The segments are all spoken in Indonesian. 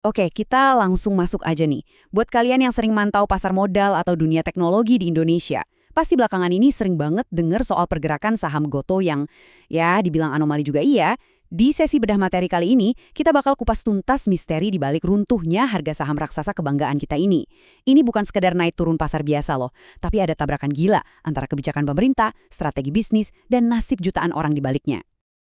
Oke, kita langsung masuk aja nih. Buat kalian yang sering mantau pasar modal atau dunia teknologi di Indonesia, pasti belakangan ini sering banget dengar soal pergerakan saham Goto yang, ya dibilang anomali juga iya. Di sesi bedah materi kali ini, kita bakal kupas tuntas misteri di balik runtuhnya harga saham raksasa kebanggaan kita ini. Ini bukan sekedar naik turun pasar biasa loh, tapi ada tabrakan gila antara kebijakan pemerintah, strategi bisnis, dan nasib jutaan orang di baliknya.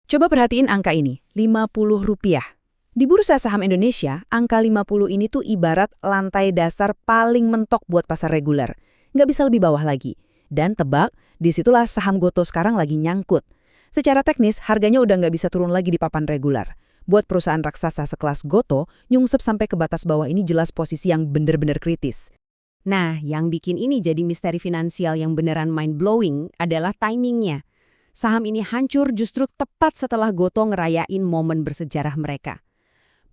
Coba perhatiin angka ini, Rp50. Di bursa saham Indonesia, angka 50 ini tuh ibarat lantai dasar paling mentok buat pasar reguler. Nggak bisa lebih bawah lagi. Dan tebak, disitulah saham Goto sekarang lagi nyangkut. Secara teknis, harganya udah nggak bisa turun lagi di papan reguler. Buat perusahaan raksasa sekelas Goto, nyungsep sampai ke batas bawah ini jelas posisi yang bener-bener kritis. Nah, yang bikin ini jadi misteri finansial yang beneran mind-blowing adalah timingnya. Saham ini hancur justru tepat setelah Goto ngerayain momen bersejarah mereka.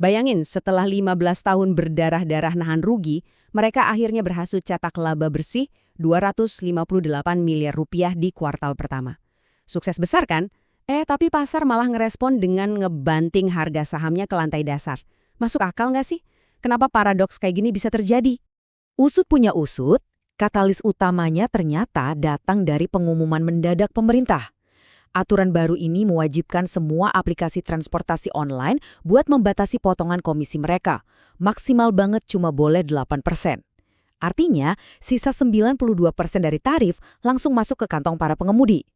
Bayangin, setelah 15 tahun berdarah-darah nahan rugi, mereka akhirnya berhasil cetak laba bersih Rp258 miliar di kuartal pertama. Sukses besar kan? Tapi pasar malah ngerespon dengan ngebanting harga sahamnya ke lantai dasar. Masuk akal nggak sih? Kenapa paradoks kayak gini bisa terjadi? Usut punya usut, katalis utamanya ternyata datang dari pengumuman mendadak pemerintah. Aturan baru ini mewajibkan semua aplikasi transportasi online buat membatasi potongan komisi mereka. Maksimal banget cuma boleh 8%. Artinya, sisa 92% dari tarif langsung masuk ke kantong para pengemudi.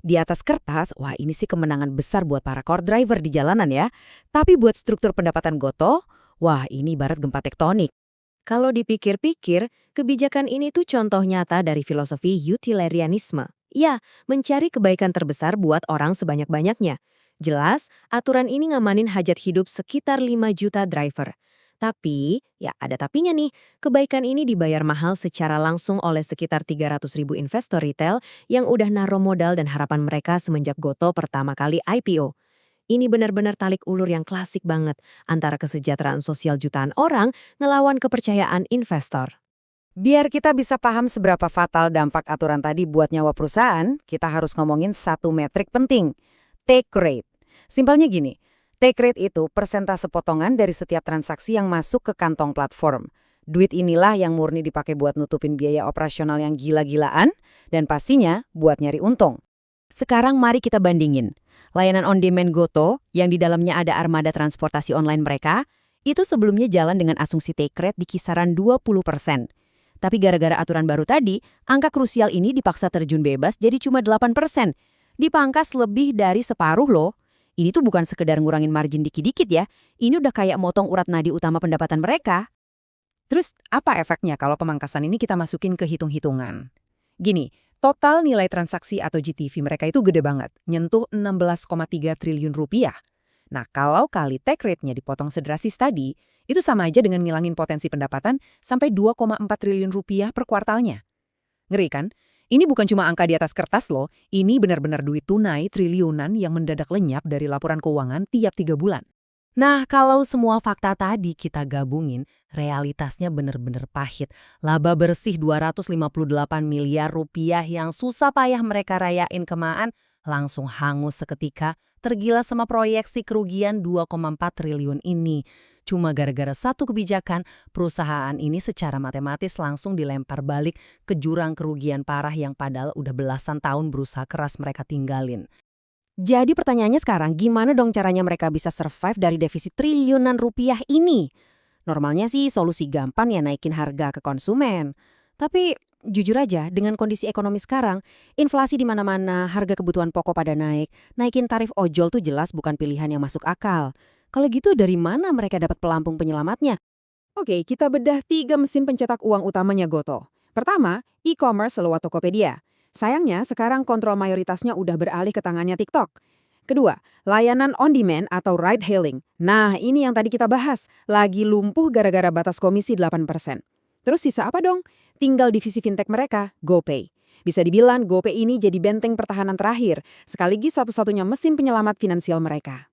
Di atas kertas, wah ini sih kemenangan besar buat para core driver di jalanan ya. Tapi buat struktur pendapatan Goto, wah ini ibarat gempa tektonik. Kalau dipikir-pikir, kebijakan ini tuh contoh nyata dari filosofi utilitarianisme. Ya, mencari kebaikan terbesar buat orang sebanyak-banyaknya. Jelas, aturan ini ngamanin hajat hidup sekitar 5 juta driver. Tapi, ya ada tapinya nih, kebaikan ini dibayar mahal secara langsung oleh sekitar 300.000 investor retail yang udah naruh modal dan harapan mereka semenjak Goto pertama kali IPO. Ini benar-benar talik ulur yang klasik banget antara kesejahteraan sosial jutaan orang ngelawan kepercayaan investor. Biar kita bisa paham seberapa fatal dampak aturan tadi buat nyawa perusahaan, kita harus ngomongin satu metrik penting, take rate. Simpelnya gini, take rate itu persentase potongan dari setiap transaksi yang masuk ke kantong platform. Duit inilah yang murni dipakai buat nutupin biaya operasional yang gila-gilaan dan pastinya buat nyari untung. Sekarang mari kita bandingin. Layanan on-demand Goto yang di dalamnya ada armada transportasi online mereka, itu sebelumnya jalan dengan asumsi take rate di kisaran 20%. Tapi gara-gara aturan baru tadi, angka krusial ini dipaksa terjun bebas jadi cuma 8%. Dipangkas lebih dari separuh loh. Ini tuh bukan sekedar ngurangin margin dikit-dikit ya. Ini udah kayak motong urat nadi utama pendapatan mereka. Terus apa efeknya kalau pemangkasan ini kita masukin ke hitung-hitungan? Gini, total nilai transaksi atau GTV mereka itu gede banget, nyentuh 16,3 triliun rupiah. Nah, kalau kali take rate-nya dipotong sedrastis tadi, itu sama aja dengan ngilangin potensi pendapatan sampai 2,4 triliun rupiah per kuartalnya. Ngeri kan? Ini bukan cuma angka di atas kertas loh, ini benar-benar duit tunai triliunan yang mendadak lenyap dari laporan keuangan tiap 3 bulan. Nah, kalau semua fakta tadi kita gabungin, realitasnya benar-benar pahit. Laba bersih 258 miliar rupiah yang susah payah mereka rayain kemaan, langsung hangus seketika, tergilas sama proyeksi kerugian 2,4 triliun ini. Cuma gara-gara satu kebijakan, perusahaan ini secara matematis langsung dilempar balik ke jurang kerugian parah yang padahal udah belasan tahun berusaha keras mereka tinggalin. Jadi pertanyaannya sekarang, gimana dong caranya mereka bisa survive dari defisit triliunan rupiah ini? Normalnya sih solusi gampang ya naikin harga ke konsumen. Tapi jujur aja, dengan kondisi ekonomi sekarang, inflasi di mana-mana, harga kebutuhan pokok pada naik, naikin tarif ojol tuh jelas bukan pilihan yang masuk akal. Kalau gitu dari mana mereka dapat pelampung penyelamatnya? Oke, kita bedah 3 mesin pencetak uang utamanya Goto. Pertama, e-commerce lewat Tokopedia. Sayangnya sekarang kontrol mayoritasnya udah beralih ke tangannya TikTok. Kedua, layanan on-demand atau ride-hailing. Nah, ini yang tadi kita bahas, lagi lumpuh gara-gara batas komisi 8%. Terus sisa apa dong? Tinggal divisi fintech mereka, GoPay. Bisa dibilang GoPay ini jadi benteng pertahanan terakhir, sekaligus satu-satunya mesin penyelamat finansial mereka.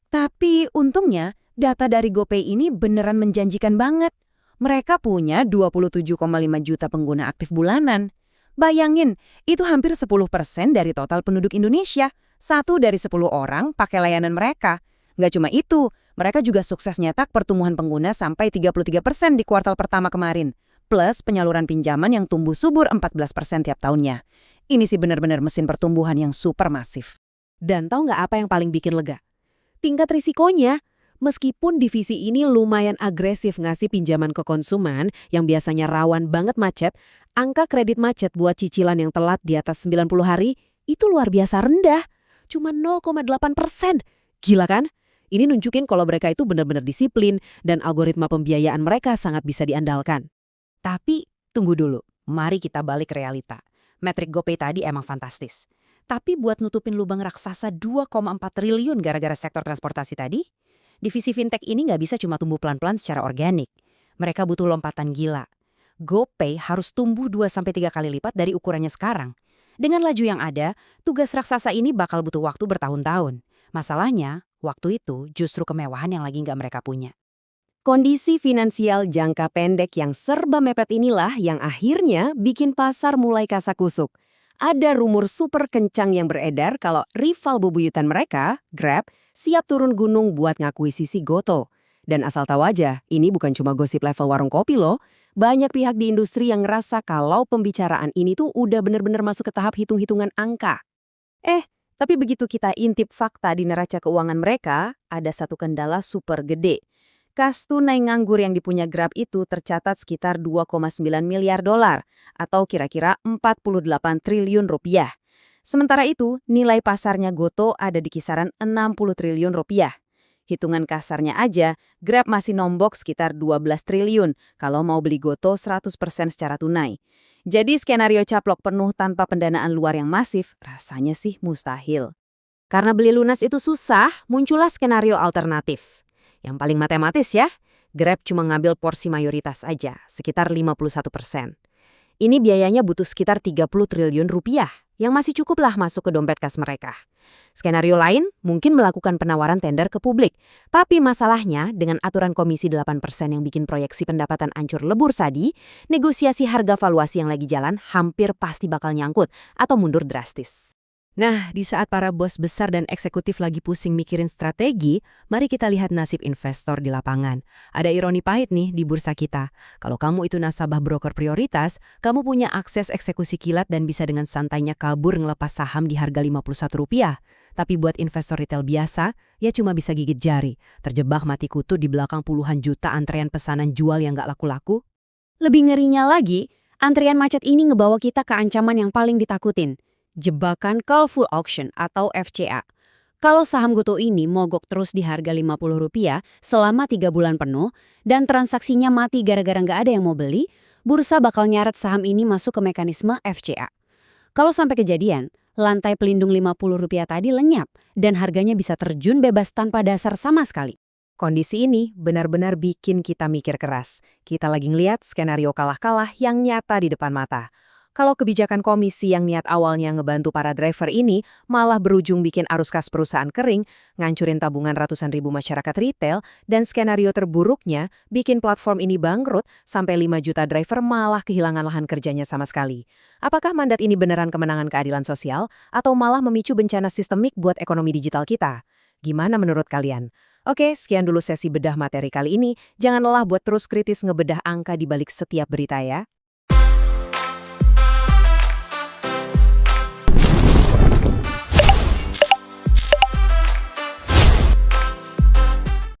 Tapi untungnya, data dari GoPay ini beneran menjanjikan banget. Mereka punya 27,5 juta pengguna aktif bulanan. Bayangin, itu hampir 10% dari total penduduk Indonesia. 1 dari 10 orang pakai layanan mereka. Nggak cuma itu, Mereka juga sukses nyetak pertumbuhan pengguna sampai 33% di kuartal pertama kemarin, plus penyaluran pinjaman yang tumbuh subur 14% tiap tahunnya. Ini sih benar-benar mesin pertumbuhan yang super masif. Dan tahu nggak apa yang paling bikin lega? Tingkat risikonya. Meskipun divisi ini lumayan agresif ngasih pinjaman ke konsumen yang biasanya rawan banget macet, angka kredit macet buat cicilan yang telat di atas 90 hari itu luar biasa rendah. Cuma 0,8%. Gila kan? Ini nunjukin kalau mereka itu benar-benar disiplin dan algoritma pembiayaan mereka sangat bisa diandalkan. Tapi tunggu dulu, mari kita balik ke realita. Metrik GoPay tadi emang fantastis. Tapi buat nutupin lubang raksasa 2,4 triliun gara-gara sektor transportasi tadi, divisi fintech ini nggak bisa cuma tumbuh pelan-pelan secara organik. Mereka butuh lompatan gila. GoPay harus tumbuh 2-3 kali lipat dari ukurannya sekarang. Dengan laju yang ada, tugas raksasa ini bakal butuh waktu bertahun-tahun. Masalahnya, waktu itu justru kemewahan yang lagi nggak mereka punya. Kondisi finansial jangka pendek yang serba mepet inilah yang akhirnya bikin pasar mulai kasakusuk. Ada rumor super kencang yang beredar kalau rival bebuyutan mereka, Grab, siap turun gunung buat ngakuisisi Goto. Dan asal tahu aja, ini bukan cuma gosip level warung kopi loh. Banyak pihak di industri yang ngerasa kalau pembicaraan ini tuh udah bener-bener masuk ke tahap hitung-hitungan angka. Tapi begitu kita intip fakta di neraca keuangan mereka, ada satu kendala super gede. Kas tunai nganggur yang dipunya Grab itu tercatat sekitar 2,9 miliar dolar atau kira-kira 48 triliun rupiah. Sementara itu, nilai pasarnya Goto ada di kisaran 60 triliun rupiah. Hitungan kasarnya aja, Grab masih nombok sekitar 12 triliun kalau mau beli Goto 100% secara tunai. Jadi skenario caplok penuh tanpa pendanaan luar yang masif, rasanya sih mustahil. Karena beli lunas itu susah, muncullah skenario alternatif. Yang paling matematis ya, Grab cuma ngambil porsi mayoritas aja, sekitar 51%. Ini biayanya butuh sekitar 30 triliun rupiah, yang masih cukuplah masuk ke dompet kas mereka. Skenario lain mungkin melakukan penawaran tender ke publik, tapi masalahnya dengan aturan komisi 8% yang bikin proyeksi pendapatan ancur lebur tadi, negosiasi harga valuasi yang lagi jalan hampir pasti bakal nyangkut atau mundur drastis. Nah, di saat para bos besar dan eksekutif lagi pusing mikirin strategi, mari kita lihat nasib investor di lapangan. Ada ironi pahit nih di bursa kita. Kalau kamu itu nasabah broker prioritas, kamu punya akses eksekusi kilat dan bisa dengan santainya kabur ngelepas saham di harga Rp51. Tapi buat investor retail biasa, ya cuma bisa gigit jari, terjebak mati kutu di belakang puluhan juta antrean pesanan jual yang nggak laku-laku. Lebih ngerinya lagi, antrean macet ini ngebawa kita ke ancaman yang paling ditakutin. Jebakan call full auction atau FCA. Kalau saham Goto ini mogok terus di harga Rp50 selama 3 bulan penuh dan transaksinya mati gara-gara nggak ada yang mau beli, bursa bakal nyeret saham ini masuk ke mekanisme FCA. Kalau sampai kejadian, lantai pelindung Rp50 tadi lenyap dan harganya bisa terjun bebas tanpa dasar sama sekali. Kondisi ini benar-benar bikin kita mikir keras. Kita lagi ngeliat skenario kalah-kalah yang nyata di depan mata. Kalau kebijakan komisi yang niat awalnya ngebantu para driver ini malah berujung bikin arus kas perusahaan kering, ngancurin tabungan ratusan ribu masyarakat retail, dan skenario terburuknya bikin platform ini bangkrut sampai 5 juta driver malah kehilangan lahan kerjanya sama sekali. Apakah mandat ini beneran kemenangan keadilan sosial atau malah memicu bencana sistemik buat ekonomi digital kita? Gimana menurut kalian? Oke, sekian dulu sesi bedah materi kali ini. Jangan lelah buat terus kritis ngebedah angka di balik setiap berita ya.